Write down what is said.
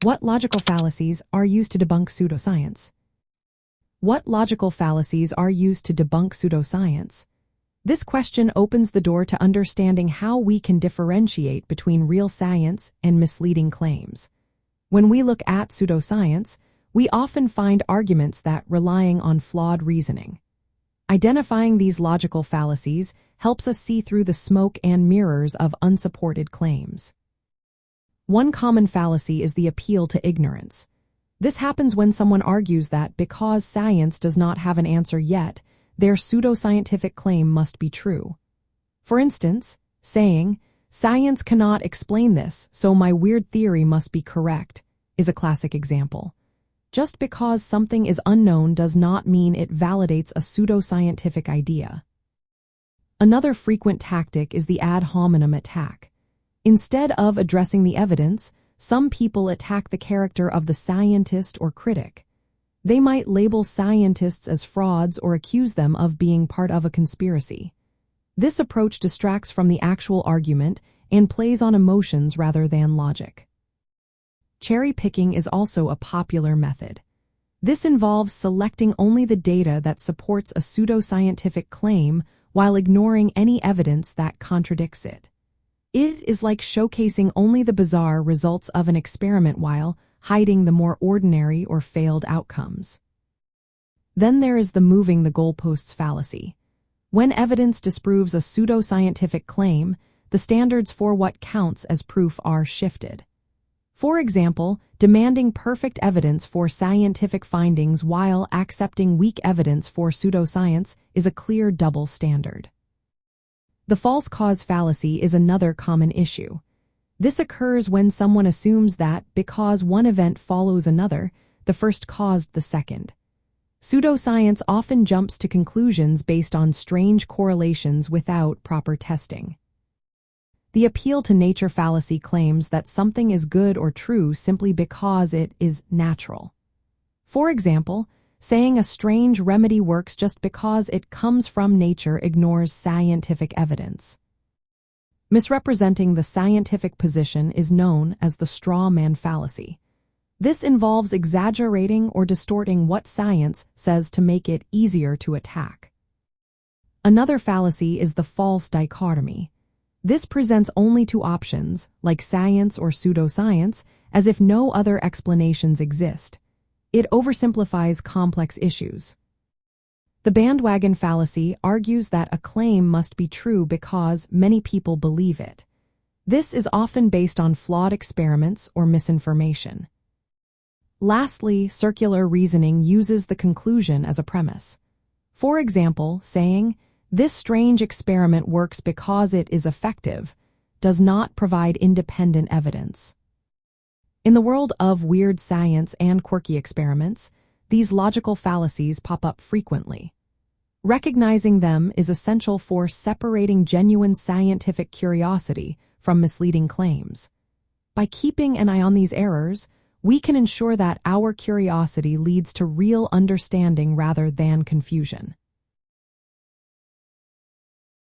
What logical fallacies are used to debunk pseudoscience? What logical fallacies are used to debunk pseudoscience? This question opens the door to understanding how we can differentiate between real science and misleading claims. When we look at pseudoscience, we often find arguments that relying on flawed reasoning. Identifying these logical fallacies helps us see through the smoke and mirrors of unsupported claims. One common fallacy is the appeal to ignorance. This happens when someone argues that because science does not have an answer yet, their pseudoscientific claim must be true. For instance, saying, "Science cannot explain this, so my weird theory must be correct," is a classic example. Just because something is unknown does not mean it validates a pseudoscientific idea. Another frequent tactic is the ad hominem attack. Instead of addressing the evidence, some people attack the character of the scientist or critic. They might label scientists as frauds or accuse them of being part of a conspiracy. This approach distracts from the actual argument and plays on emotions rather than logic. Cherry picking is also a popular method. This involves selecting only the data that supports a pseudoscientific claim while ignoring any evidence that contradicts it. It is like showcasing only the bizarre results of an experiment while hiding the more ordinary or failed outcomes. Then there is the moving the goalposts fallacy. When evidence disproves a pseudoscientific claim, the standards for what counts as proof are shifted. For example, demanding perfect evidence for scientific findings while accepting weak evidence for pseudoscience is a clear double standard. The false cause fallacy is another common issue. This occurs when someone assumes that because one event follows another, the first caused the second. Pseudoscience often jumps to conclusions based on strange correlations without proper testing. The appeal to nature fallacy claims that something is good or true simply because it is natural. For example, saying a strange remedy works just because it comes from nature ignores scientific evidence. Misrepresenting the scientific position is known as the straw man fallacy. This involves exaggerating or distorting what science says to make it easier to attack. Another fallacy is the false dichotomy. This presents only two options, like science or pseudoscience, as if no other explanations exist. It oversimplifies complex issues. The bandwagon fallacy argues that a claim must be true because many people believe it. This is often based on flawed experiments or misinformation. Lastly, circular reasoning uses the conclusion as a premise. For example, saying, "This strange experiment works because it is effective," does not provide independent evidence. In the world of weird science and quirky experiments, these logical fallacies pop up frequently. Recognizing them is essential for separating genuine scientific curiosity from misleading claims. By keeping an eye on these errors, we can ensure that our curiosity leads to real understanding rather than confusion.